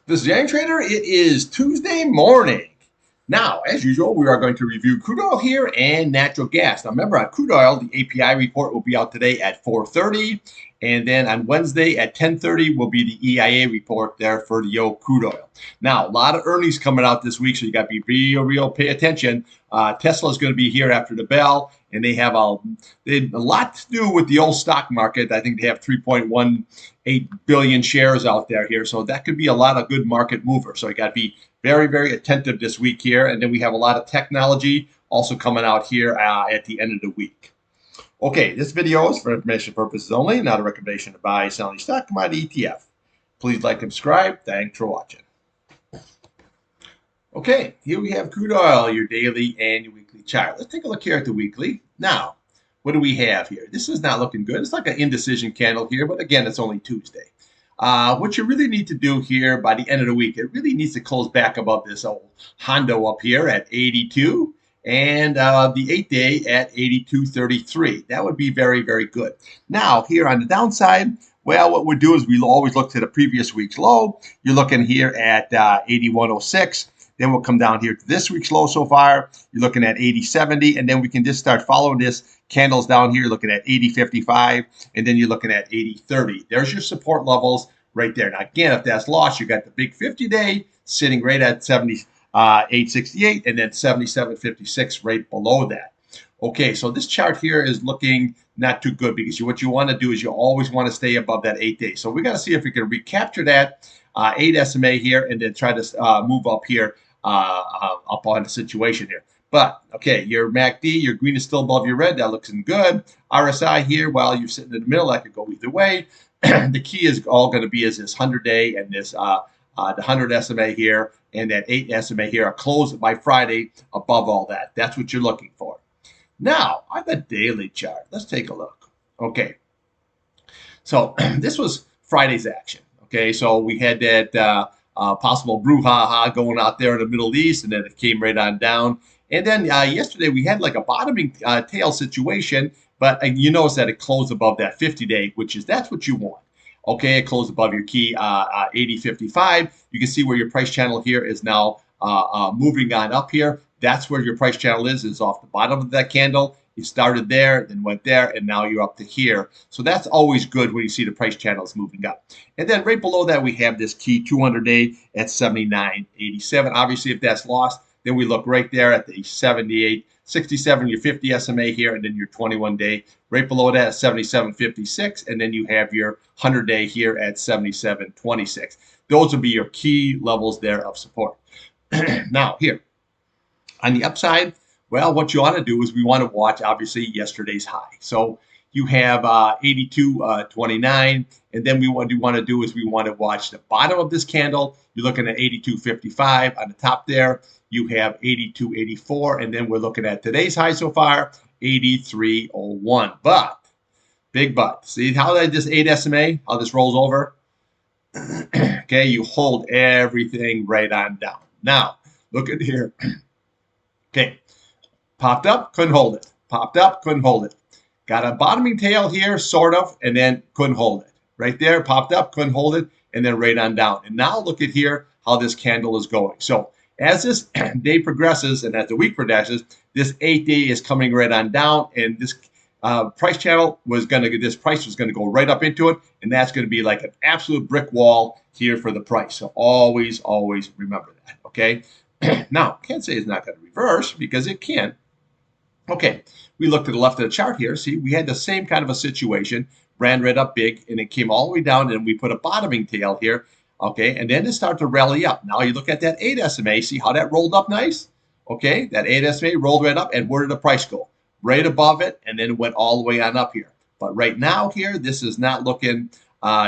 This is Irontrader. It is Tuesday morning. Now, as usual, we are going to review crude oil here and natural gas. Now, remember, on crude oil, the API report will be out today at 4:30, and then on Wednesday at 10:30 will be the EIA report there for the crude oil. Now, a lot of earnings coming out this week, so you got to be real pay attention. Tesla is going to be here after the bell, and they have a lot to do with the old stock market. I think they have 3.18 billion shares out there here, so that could be a lot of good market movers. So you got to be very attentive this week here. And then we have a lot of technology also coming out here at the end of the week. Okay, this video is for information purposes only, not a recommendation to buy, sell any stock, commodity, ETF. Please like and subscribe. Thanks for watching. Okay, here we have crude oil, your daily and your weekly chart. Let's take a look here at the weekly. Now, what do we have here? This is not looking good. It's like an indecision candle here, but again, it's only Tuesday. What you really need to do here by the end of the week, it really needs to close back above this old Hondo up here at 82 and the 8-day at 82.33. That would be very good. Now, here on the downside, well, what we'll do is we'll always look to the previous week's low. You're looking here at 81.06. Then we'll come down here to this week's low so far. You're looking at 80.70, and then we can just start following this candles down here, looking at 80.55, and then you're looking at 80.30. There's your support levels right there. Now, again, if that's lost, you got the big 50-day sitting right at 78.68, and then 77.56 right below that. Okay, so this chart here is looking not too good because what you want to do is you always want to stay above that 8-day. So we got to see if we can recapture that 8 SMA here and then try to move up here. Up on the situation here. But, okay, your MACD, your green is still above your red. That looks good. RSI here, while you're sitting in the middle, that could go either way. The key is all going to be is this 100-day and this the 100 SMA here and that 8 SMA here are closed by Friday above all that. That's what you're looking for. Now, on the daily chart, let's take a look. Okay, so this was Friday's action. Okay, so we had that possible brouhaha going out there in the Middle East, and then it came right on down. And then yesterday we had like a bottoming tail situation, but you notice that it closed above that 50-day, that's what you want. Okay, it closed above your key 80.55. You can see where your price channel here is now moving on up here. That's where your price channel is off the bottom of that candle. You started there, then went there, and now you're up to here. So that's always good when you see the price channels moving up. And then right below that, we have this key 200-day at 79.87. Obviously, if that's lost, then we look right there at the 78.67, your 50 SMA here, and then your 21-day right below that at 77.56, and then you have your 100-day here at 77.26. Those will be your key levels there of support. Now, here on the upside, well, what you want to do is we want to watch, obviously, yesterday's high. So you have 82.29, and then what we want to do is we want to watch the bottom of this candle. You're looking at 82.55 on the top there. You have 82.84, and then we're looking at today's high so far, 83.01. But, big but. See how that just 8 SMA, how this rolls over? Okay, you hold everything right on down. Now, look at here. Okay. Popped up, couldn't hold it. Popped up, couldn't hold it. Got a bottoming tail here, sort of, and then couldn't hold it. Right there, popped up, couldn't hold it, and then right on down. And now look at here how this candle is going. So as this day progresses and as the week progresses, this 8-day is coming right on down, and this price channel was going to, this price was going to go right up into it, and that's going to be like an absolute brick wall here for the price. So always remember that, okay? Now, can't say it's not going to reverse because it can. Okay, we look to the left of the chart here. See, we had the same kind of a situation, ran right up big, and it came all the way down, and we put a bottoming tail here. Okay, and then it started to rally up. Now you look at that 8 SMA, see how that rolled up nice? Okay, that 8 SMA rolled right up, and where did the price go? Right above it, and then it went all the way on up here. But right now here, this is not looking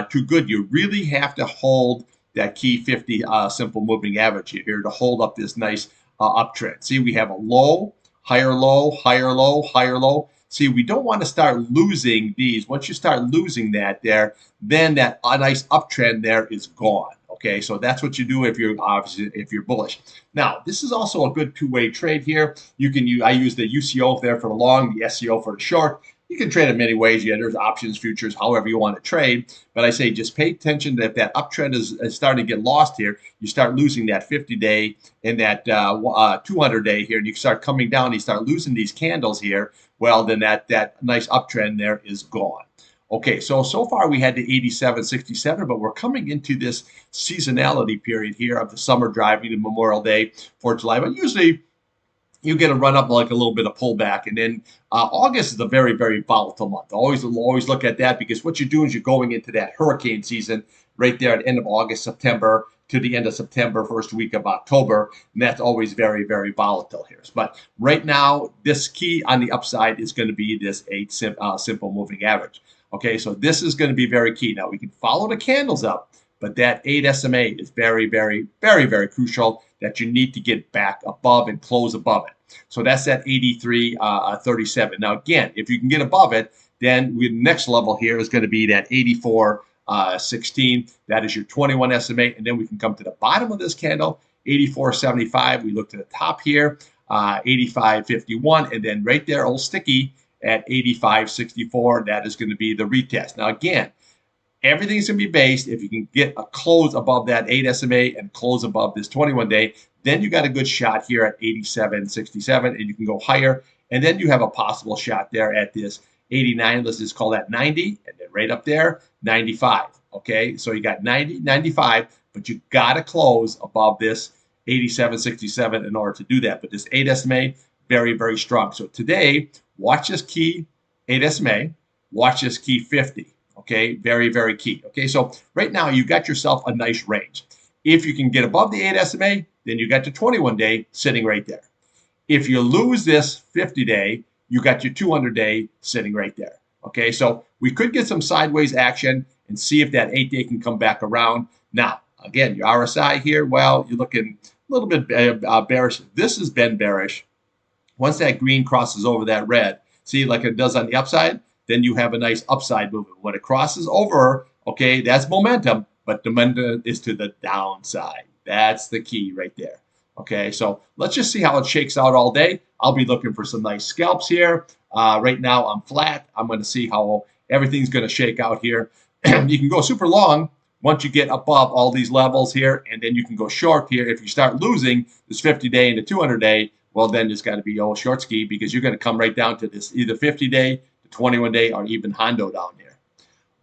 too good. You really have to hold that key 50 simple moving average here to hold up this nice uptrend. See, we have a low, higher low, higher low, higher low. See, we don't want to start losing these. Once you start losing that there, then that nice uptrend there is gone. Okay, so that's what you do if you're obviously if you're bullish. Now, this is also a good two-way trade here. You can use I use the UCO there for the long, the SCO for the short. You can trade it many ways. Yeah, there's options, futures, however you want to trade. But I say just pay attention that if that uptrend is starting to get lost here, you start losing that 50-day and that 200-day here, and you start coming down, you start losing these candles here. Well, then that nice uptrend there is gone. Okay, so far we had the 87.67, but we're coming into this seasonality period here of the summer driving to Memorial Day, 4th of July. But usually you get a run up like a little bit of pullback, and then August is a very, very volatile month. Always look at that, because what you're doing is you're going into that hurricane season right there at the end of August, September to the end of September, first week of October, and that's always very, very volatile here. But right now, this key on the upside is going to be this 8 simple moving average. Okay, so this is going to be very key. Now we can follow the candles up, but that 8 SMA is very, very, very, very crucial, that you need to get back above and close above it. So that's that 83.37. Now, again, if you can get above it, then the next level here is going to be that 84.16. That is your 21 SMA. And then we can come to the bottom of this candle, 84.75. We look to the top here, 85.51. And then right there, old sticky at 85.64. That is going to be the retest. Now, again, everything's going to be based if you can get a close above that 8 SMA and close above this 21-day, then you got a good shot here at 87.67, and you can go higher. And then you have a possible shot there at this 89. Let's just call that 90, and then right up there, 95. Okay, so you got 90, 95, but you got to close above this 87.67 in order to do that. But this 8 SMA, very, very strong. So today, watch this key 8 SMA, watch this key 50. Okay, very, very key. Okay, so right now you got yourself a nice range. If you can get above the 8 SMA, then you got the 21-day sitting right there. If you lose this 50-day, you got your 200-day sitting right there. Okay, so we could get some sideways action and see if that 8-day can come back around. Now, again, your RSI here, well, you're looking a little bit bearish. This has been bearish. Once that green crosses over that red, see, like it does on the upside, then you have a nice upside movement. When it crosses over, okay, that's momentum, but the momentum is to the downside. That's the key right there. Okay, so let's just see how it shakes out all day. I'll be looking for some nice scalps here. Right now I'm flat. I'm going to see how everything's going to shake out here. You can go super long once you get above all these levels here, and then you can go short here. If you start losing this 50-day and the 200-day, well, then it's got to be old short ski, because you're going to come right down to this either 50-day, 21-day, or even Hondo down here.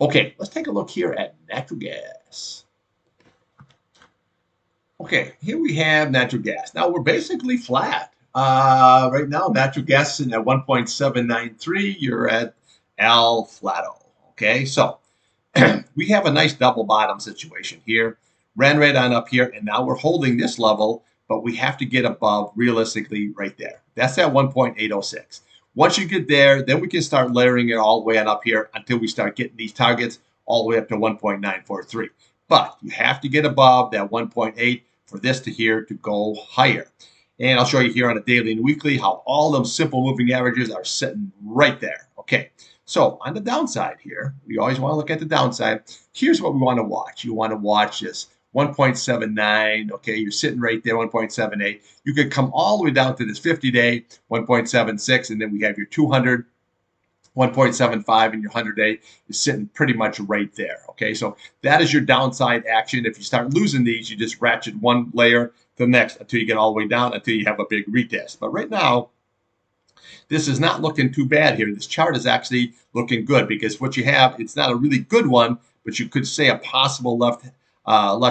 Okay, let's take a look here at natural gas. Okay, here we have natural gas. Now we're basically flat. Right now, natural gas is at 1.793. You're at Al Flato. Okay, so we have a nice double bottom situation here. Ran right on up here, and now we're holding this level, but we have to get above realistically right there. That's at 1.806. Once you get there, then we can start layering it all the way on up here until we start getting these targets all the way up to 1.943. But you have to get above that 1.8 for this to here to go higher. And I'll show you here on a daily and weekly how all those simple moving averages are sitting right there. Okay, so on the downside here, we always want to look at the downside. Here's what we want to watch. You want to watch this 1.79. Okay, you're sitting right there, 1.78. You could come all the way down to this 50-day, 1.76, and then we have your 200, 1.75, and your 100-day is sitting pretty much right there. Okay, so that is your downside action. If you start losing these, you just ratchet one layer to the next until you get all the way down, until you have a big retest. But right now, this is not looking too bad here. This chart is actually looking good, because what you have, it's not a really good one, but you could say a possible left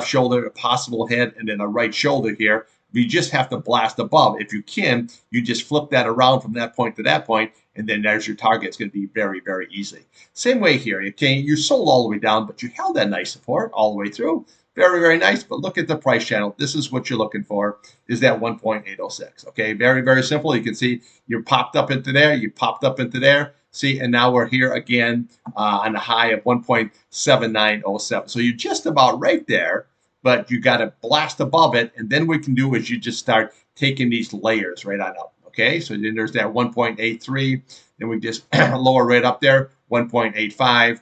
shoulder, a possible head, and then a right shoulder here. You just have to blast above. If you can, you just flip that around from that point to that point, and then there's your target. It's going to be very, very easy. Same way here. Okay, you sold all the way down, but you held that nice support all the way through. Very, very nice. But look at the price channel. This is what you're looking for, is that 1.806. Okay, very, very simple. You can see you popped up into there. You popped up into there. See, and now we're here again on a high of 1.7907. So you're just about right there, but you got to blast above it. And then what we can do is you just start taking these layers right on up. Okay, so then there's that 1.83. Then we just lower right up there, 1.85.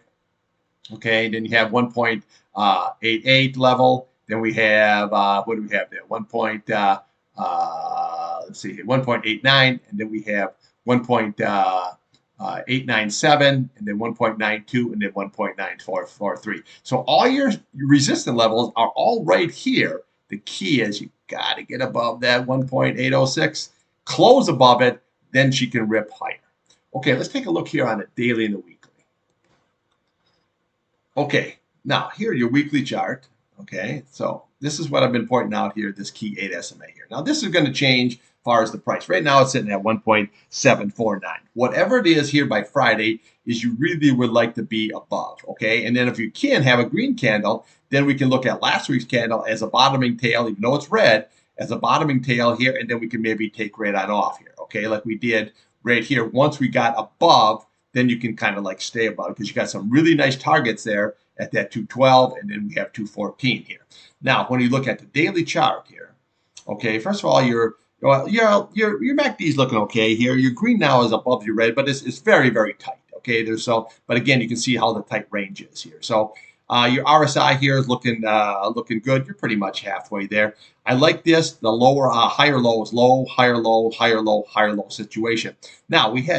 Okay, then you have 1.88 level. Then we have, what do we have there? 1.89. And then we have 1.89. 897, and then 1.92, and then 1.9443. So all your resistance levels are all right here. The key is you got to get above that 1.806, close above it, then she can rip higher. Okay, let's take a look here on the daily and the weekly. Okay, now here your weekly chart. Okay, so this is what I've been pointing out here, this key 8 SMA here. Now this is going to change as far as the price. Right now it's sitting at 1.749. Whatever it is here by Friday is you really would like to be above, okay? And then if you can have a green candle, then we can look at last week's candle as a bottoming tail, even though it's red, as a bottoming tail here, and then we can maybe take right on off here, okay? Like we did right here. Once we got above, then you can kind of like stay above because you got some really nice targets there at that 212, and then we have 214 here. Now, when you look at the daily chart here, okay, first of all, your MACD is looking okay here. Your green now is above your red, but it's very, very tight. Okay, but again, you can see how the tight range is here. So your RSI here is looking good. You're pretty much halfway there. I like this. The lower, higher low is low, higher low, higher low, higher low situation. Now we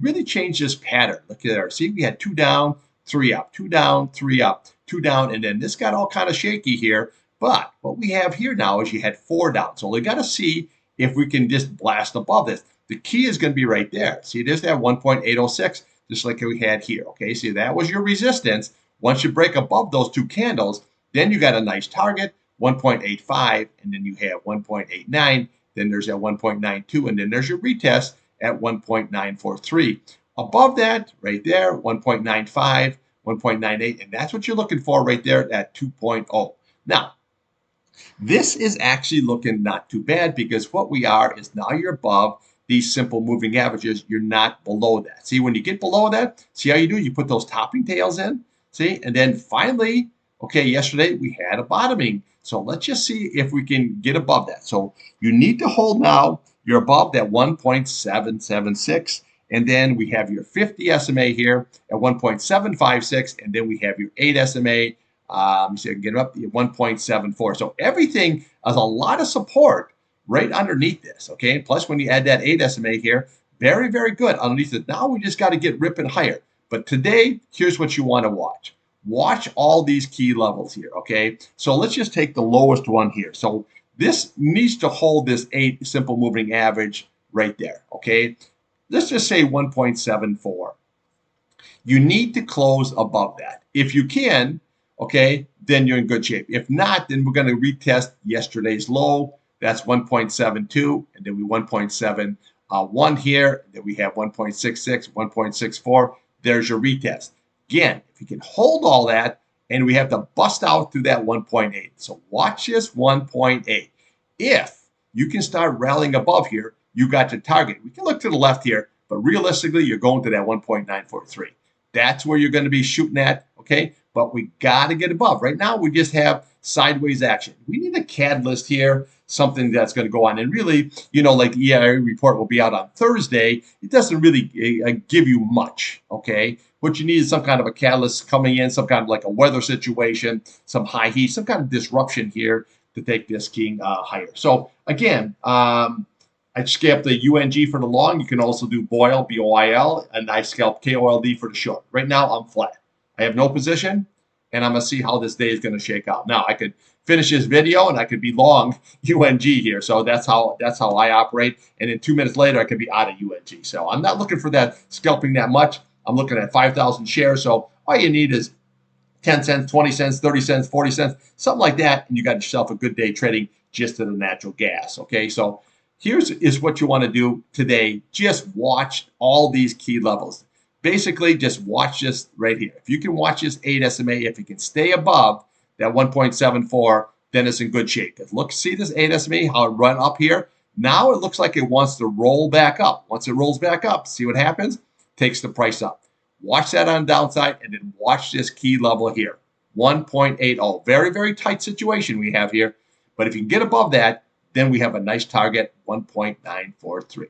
really changed this pattern. Look at there. See, we had 2 down, 3 up, 2 down, 3 up, 2 down, and then this got all kind of shaky here. But what we have here now is you had 4 down. So we got to see if we can just blast above this. The key is going to be right there. See, there's that 1.806, just like we had here. Okay, see, that was your resistance. Once you break above those 2 candles, then you got a nice target, 1.85, and then you have 1.89. Then there's that 1.92, and then there's your retest at 1.943. Above that, right there, 1.95, 1.98, and that's what you're looking for right there at 2.0. Now, this is actually looking not too bad because what we are is now you're above these simple moving averages. You're not below that. See, when you get below that, see how you do? You put those topping tails in, see? And then finally, okay, yesterday we had a bottoming. So let's just see if we can get above that. So you need to hold now. You're above that 1.776. And then we have your 50 SMA here at 1.756. And then we have your 8 SMA. So you can get up to 1.74. So everything has a lot of support right underneath this. Okay. Plus, when you add that 8 SMA here, very, very good underneath it. Now we just got to get ripping higher. But today, here's what you want to watch. Watch all these key levels here. Okay. So let's just take the lowest one here. So this needs to hold this 8 simple moving average right there. Okay. Let's just say 1.74. You need to close above that. If you can, okay, then you're in good shape. If not, then we're going to retest yesterday's low. That's 1.72, and then we 1.71 here. Then we have 1.66, 1.64. There's your retest. Again, if you can hold all that, and we have to bust out through that 1.8. So watch this 1.8. If you can start rallying above here, you got your target. We can look to the left here, but realistically, you're going to that 1.943. That's where you're going to be shooting at, okay? But we got to get above. Right now, we just have sideways action. We need a catalyst here, something that's going to go on. And really, like the EIA report will be out on Thursday. It doesn't really give you much, okay? What you need is some kind of a catalyst coming in, some kind of like a weather situation, some high heat, some kind of disruption here to take this king higher. So again, I scalped the UNG for the long. You can also do BOIL, BOIL, and I scalped KOLD for the short. Right now, I'm flat. I have no position, and I'm going to see how this day is going to shake out. Now, I could finish this video, and I could be long UNG here. So that's how I operate. And then 2 minutes later, I could be out of UNG. So I'm not looking for that scalping that much. I'm looking at 5,000 shares. So all you need is 10 cents, 20 cents, 30 cents, 40 cents, something like that, and you got yourself a good day trading just in the natural gas. Okay, so here's what you want to do today. Just watch all these key levels. Basically, just watch this right here. If you can watch this 8 SMA, if you can stay above that 1.74, then it's in good shape. Look, see this 8 SMA, how it run up here? Now it looks like it wants to roll back up. Once it rolls back up, see what happens? Takes the price up. Watch that on the downside, and then watch this key level here, 1.80. Very, very tight situation we have here. But if you can get above that, then we have a nice target, 1.943.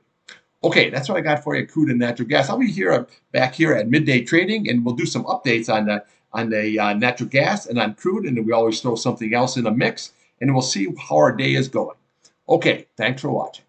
Okay, that's what I got for you, crude and natural gas. I'll be back here at midday trading, and we'll do some updates on the natural gas and on crude, and then we always throw something else in the mix, and we'll see how our day is going. Okay, thanks for watching.